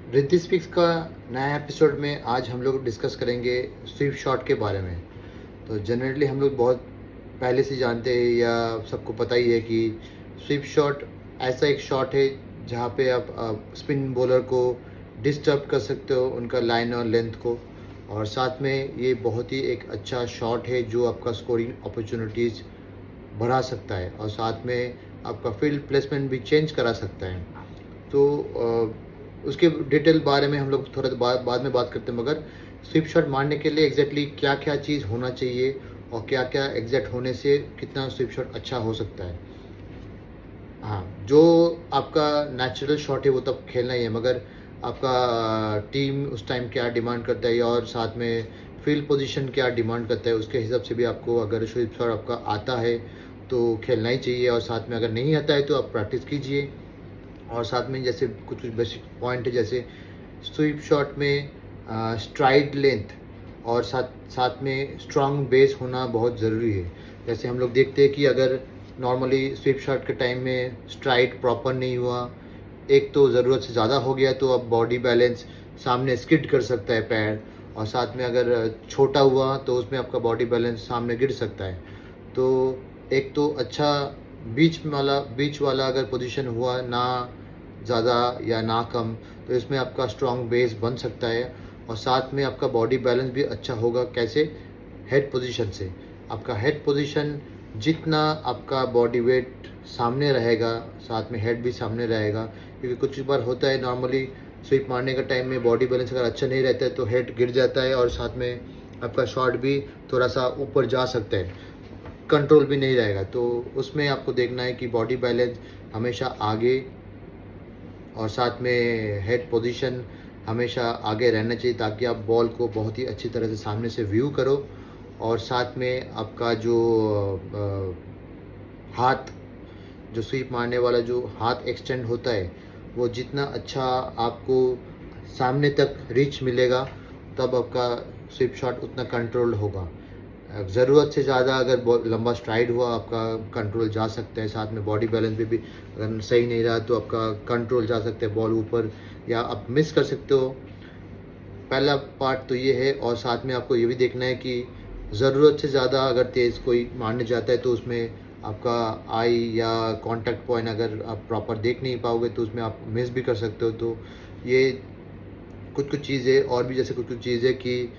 Riddhi speaks का नया episode में आज हम लोग डिस्कस करेंगे स्वीप शॉट के बारे में। तो जनरली हम लोग बहुत पहले से जानते हैं या सबको पता ही है कि स्वीप शॉट ऐसा एक शॉट है जहाँ पे आप स्पिन बॉलर को डिस्टर्ब कर सकते हो उनका लाइन और लेंथ को। और साथ में ये बहुत ही एक अच्छा शॉट है जो आपका स्कोरिंग अपॉर्चुनिटीज़ बढ़ा सकता है और साथ में आपका फील्ड प्लेसमेंट भी चेंज करा सकता है। तो उसके डिटेल बारे में हम लोग थोड़ा बाद में बात करते हैं, मगर स्वीप शॉट मारने के लिए एग्जैक्टली क्या क्या चीज़ होना चाहिए और क्या क्या एग्जैक्ट होने से कितना स्वीप शॉट अच्छा हो सकता है। हाँ, जो आपका नेचुरल शॉट है वो तब खेलना ही है, मगर आपका टीम उस टाइम क्या डिमांड करता है और साथ में फील्ड पोजीशन क्या डिमांड करता है उसके हिसाब से भी आपको अगर स्वीप शॉट आपका आता है तो खेलना ही चाहिए, और साथ में अगर नहीं आता है तो आप प्रैक्टिस कीजिए। और साथ में जैसे कुछ कुछ बेसिक पॉइंट है, जैसे स्वीप शॉट में स्ट्राइड लेंथ और साथ साथ में स्ट्रॉन्ग बेस होना बहुत ज़रूरी है। जैसे हम लोग देखते हैं कि अगर नॉर्मली स्वीप शॉट के टाइम में स्ट्राइड प्रॉपर नहीं हुआ, एक तो ज़रूरत से ज़्यादा हो गया तो अब बॉडी बैलेंस सामने स्किड कर सकता है पैर, और साथ में अगर छोटा हुआ तो उसमें आपका बॉडी बैलेंस सामने गिर सकता है। तो एक तो अच्छा बीच वाला अगर पोजीशन हुआ, ना ज़्यादा या ना कम, तो इसमें आपका स्ट्रॉन्ग बेस बन सकता है और साथ में आपका बॉडी बैलेंस भी अच्छा होगा। कैसे? हेड पोजीशन से। आपका हेड पोजीशन जितना आपका बॉडी वेट सामने रहेगा, साथ में हेड भी सामने रहेगा, क्योंकि कुछ बार होता है नॉर्मली स्वीप मारने का टाइम में बॉडी बैलेंस अगर अच्छा नहीं रहता है तो हेड गिर जाता है और साथ में आपका शॉट भी थोड़ा सा ऊपर जा सकता है, कंट्रोल भी नहीं रहेगा। तो उसमें आपको देखना है कि बॉडी बैलेंस हमेशा आगे और साथ में हेड पोजीशन हमेशा आगे रहना चाहिए, ताकि आप बॉल को बहुत ही अच्छी तरह से सामने से व्यू करो। और साथ में आपका जो हाथ, जो स्वीप मारने वाला जो हाथ एक्सटेंड होता है, वो जितना अच्छा आपको सामने तक रीच मिलेगा तब आपका स्वीप शॉट उतना कंट्रोल होगा। ज़रूरत से ज़्यादा अगर लंबा स्ट्राइड हुआ, आपका कंट्रोल जा सकता है। साथ में बॉडी बैलेंस भी अगर सही नहीं रहा तो आपका कंट्रोल जा सकता है बॉल ऊपर, या आप मिस कर सकते हो। पहला पार्ट तो ये है, और साथ में आपको ये भी देखना है कि ज़रूरत से ज़्यादा अगर तेज़ कोई मारने जाता है तो उसमें आपका आई या कॉन्टैक्ट पॉइंट अगर आप प्रॉपर देख नहीं पाओगे तो उसमें आप मिस भी कर सकते हो। तो ये कुछ कुछ चीज़ें, और भी जैसे कुछ कुछ चीज़ें कि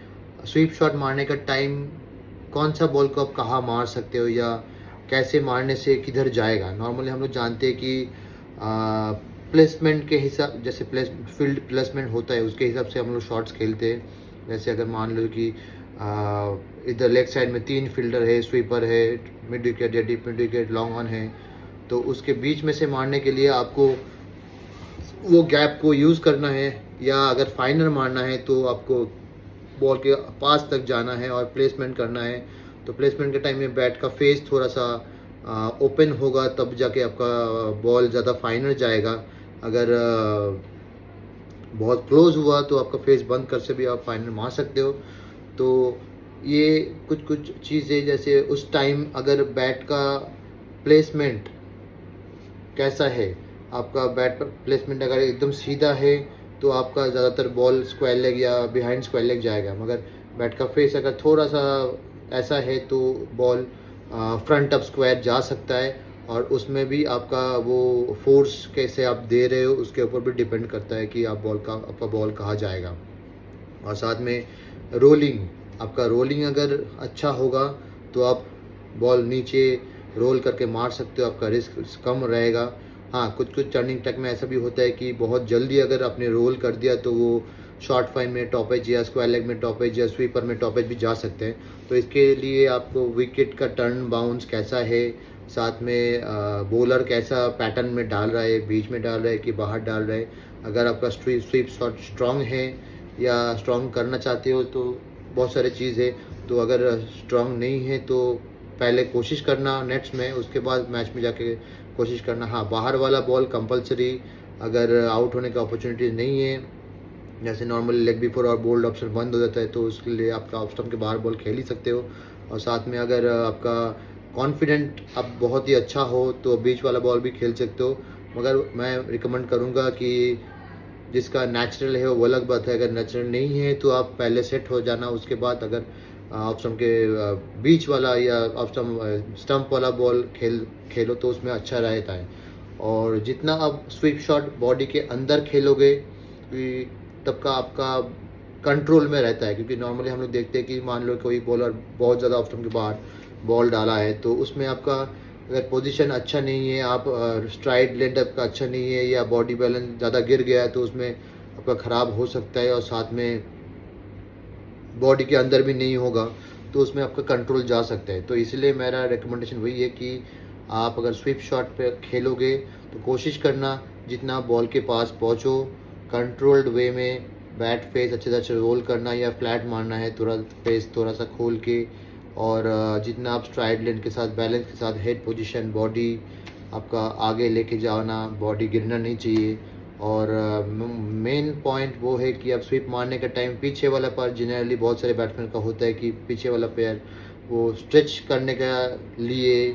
स्वीप शॉट मारने का टाइम कौन सा बॉल को आप कहाँ मार सकते हो या कैसे मारने से किधर जाएगा। नॉर्मली हम लोग जानते हैं कि प्लेसमेंट के हिसाब, जैसे फील्ड प्लेसमेंट होता है उसके हिसाब से हम लोग शॉट्स खेलते हैं। जैसे अगर मान लो कि इधर लेग साइड में 3 फील्डर है, स्वीपर है, मिड विकेट या deep mid wicket, long on है, तो उसके बीच में से मारने के लिए आपको वो गैप को यूज़ करना है, या अगर फाइनल मारना है तो आपको बॉल के पास तक जाना है और प्लेसमेंट करना है। तो प्लेसमेंट के टाइम में बैट का फेस थोड़ा सा ओपन होगा, तब जाके आपका बॉल ज़्यादा फाइनल जाएगा। अगर बहुत क्लोज हुआ तो आपका फेस बंद कर से भी आप फाइनल मार सकते हो। तो ये कुछ कुछ चीज़ें, जैसे उस टाइम अगर बैट का प्लेसमेंट कैसा है, आपका बैट प्लेसमेंट अगर एकदम सीधा है तो आपका ज़्यादातर बॉल स्क्वायर लेग या बिहाइंड स्क्वायर लेग जाएगा, मगर बैट का फेस अगर थोड़ा सा ऐसा है तो बॉल फ्रंट अप स्क्वायर जा सकता है। और उसमें भी आपका वो फोर्स कैसे आप दे रहे हो उसके ऊपर भी डिपेंड करता है कि आपका बॉल कहाँ जाएगा। और साथ में रोलिंग, आपका रोलिंग अगर अच्छा होगा तो आप बॉल नीचे रोल करके मार सकते हो, आपका रिस्क कम रहेगा। हाँ, कुछ कुछ टर्निंग टेक में ऐसा भी होता है कि बहुत जल्दी अगर आपने रोल कर दिया तो वो शॉर्ट फाइन में टॉप एज या स्क्वायर लेग में टॉप एज या स्वीपर में टॉप एज भी जा सकते हैं। तो इसके लिए आपको विकेट का टर्न बाउंस कैसा है, साथ में बॉलर कैसा पैटर्न में डाल रहा है, बीच में डाल रहा है कि बाहर डाल रहा है। अगर आपका स्वीप शॉट स्ट्रॉन्ग है या स्ट्रॉन्ग करना चाहते हो तो बहुत सारी चीज़ है। तो अगर स्ट्रॉन्ग नहीं है तो पहले कोशिश करना नेट्स में, उसके बाद मैच में जाके कोशिश करना। हाँ, बाहर वाला बॉल कंपलसरी, अगर आउट होने का अपॉर्चुनिटी नहीं है, जैसे नॉर्मली लेग बिफोर और बोल्ड ऑप्शन बंद हो जाता है तो उसके लिए आपका ऑफ स्टंप के बाहर बॉल खेल ही सकते हो। और साथ में अगर आपका कॉन्फिडेंट अब बहुत ही अच्छा हो तो बीच वाला बॉल भी खेल सकते हो, मगर मैं रिकमेंड करूँगा कि जिसका नेचुरल है वो अलग बात है, अगर नेचुरल नहीं है तो आप पहले सेट हो जाना, उसके बाद अगर ऑफ स्टम्प के बीच वाला या ऑफ स्टम्प वाला बॉल खेलो तो उसमें अच्छा रहता है। और जितना आप स्वीप शॉट बॉडी के अंदर खेलोगे तब का आपका कंट्रोल में रहता है, क्योंकि नॉर्मली हम लोग देखते हैं कि मान लो कोई बॉलर बहुत ज़्यादा ऑफ स्टम्प के बाहर बॉल डाला है तो उसमें आपका अगर पोजीशन अच्छा नहीं है, आप स्ट्राइड लेंथ आपका अच्छा नहीं है या बॉडी बैलेंस ज़्यादा गिर गया है तो उसमें आपका ख़राब हो सकता है और साथ में बॉडी के अंदर भी नहीं होगा तो उसमें आपका कंट्रोल जा सकता है। तो इसलिए मेरा रिकमेंडेशन वही है कि आप अगर स्वीप शॉट पे खेलोगे तो कोशिश करना जितना बॉल के पास पहुंचो कंट्रोल्ड वे में, बैट फेस अच्छे से रोल करना या फ्लैट मारना है, थोड़ा फेस थोड़ा सा खोल के, और जितना आप स्ट्राइड लेंथ के साथ बैलेंस के साथ हेड पोजीशन बॉडी आपका आगे लेके जाना, बॉडी गिरना नहीं चाहिए। और मेन पॉइंट वो है कि आप स्वीप मारने के टाइम पीछे वाला पैर, जनरली बहुत सारे बैट्समैन का होता है कि पीछे वाला पैर वो स्ट्रेच करने का लिए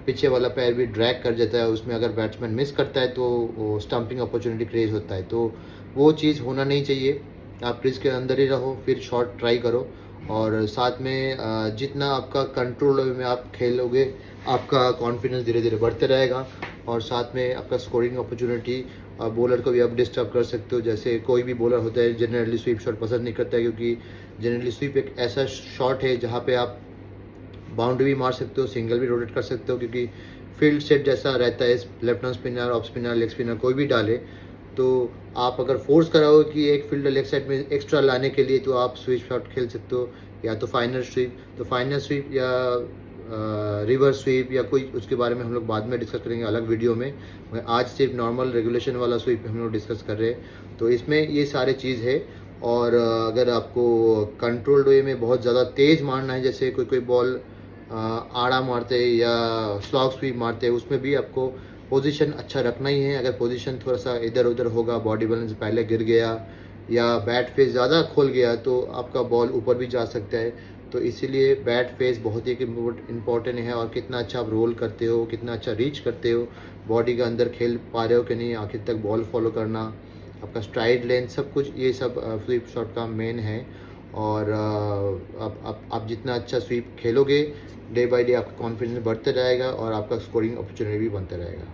पीछे वाला पैर भी ड्रैग कर जाता है, उसमें अगर बैट्समैन मिस करता है तो वो स्टंपिंग अपॉर्चुनिटी क्रिएट होता है, तो वो चीज़ होना नहीं चाहिए। आप क्रीज के अंदर ही रहो, फिर शॉट ट्राई करो, और साथ में जितना आपका कंट्रोल में आप खेलोगे आपका कॉन्फिडेंस धीरे धीरे बढ़ते रहेगा, और साथ में आपका स्कोरिंग अपॉर्चुनिटी बॉलर को भी आप डिस्टर्ब कर सकते हो। जैसे कोई भी बॉलर होता है जनरली स्वीप शॉट पसंद नहीं करता है, क्योंकि जनरली स्वीप एक ऐसा शॉट है जहाँ पे आप बाउंड्री भी मार सकते हो, सिंगल भी रोटेट कर सकते हो, क्योंकि फील्ड सेट जैसा रहता है, left hand spinner off spinner leg spinner कोई भी डाले, तो आप अगर फोर्स कराओ कि एक फील्डर लेग साइड में एक्स्ट्रा लाने के लिए तो आप स्विच शॉट खेल सकते हो, या तो फाइनल स्वीप या रिवर्स स्वीप या कोई, उसके बारे में हम लोग बाद में डिस्कस करेंगे अलग वीडियो में। आज सिर्फ नॉर्मल रेगुलेशन वाला स्वीप हम लोग डिस्कस कर रहे हैं, तो इसमें ये सारे चीज़ है। और अगर आपको कंट्रोल्ड वे में बहुत ज़्यादा तेज़ मारना है, जैसे कोई कोई बॉल आड़ा मारते हैं या स्लॉग स्वीप मारते हैं, उसमें भी आपको पोजीशन अच्छा रखना ही है। अगर पोजीशन थोड़ा सा इधर उधर होगा, बॉडी बैलेंस पहले गिर गया या बैट फेस ज़्यादा खोल गया तो आपका बॉल ऊपर भी जा सकता है। तो इसीलिए बैट फेस बहुत ही इम्पोर्टेंट है, और कितना अच्छा आप रोल करते हो, कितना अच्छा रीच करते हो, बॉडी के अंदर खेल पा रहे हो कि नहीं, आखिर तक बॉल फॉलो करना, आपका स्ट्राइड लेंथ, सब कुछ ये सब स्वीप शॉट का मेन है। और आप जितना अच्छा स्वीप खेलोगे डे बाय डे आपका कॉन्फिडेंस बढ़ते रहेगा और आपका स्कोरिंग अपॉर्चुनिटी भी बनता रहेगा।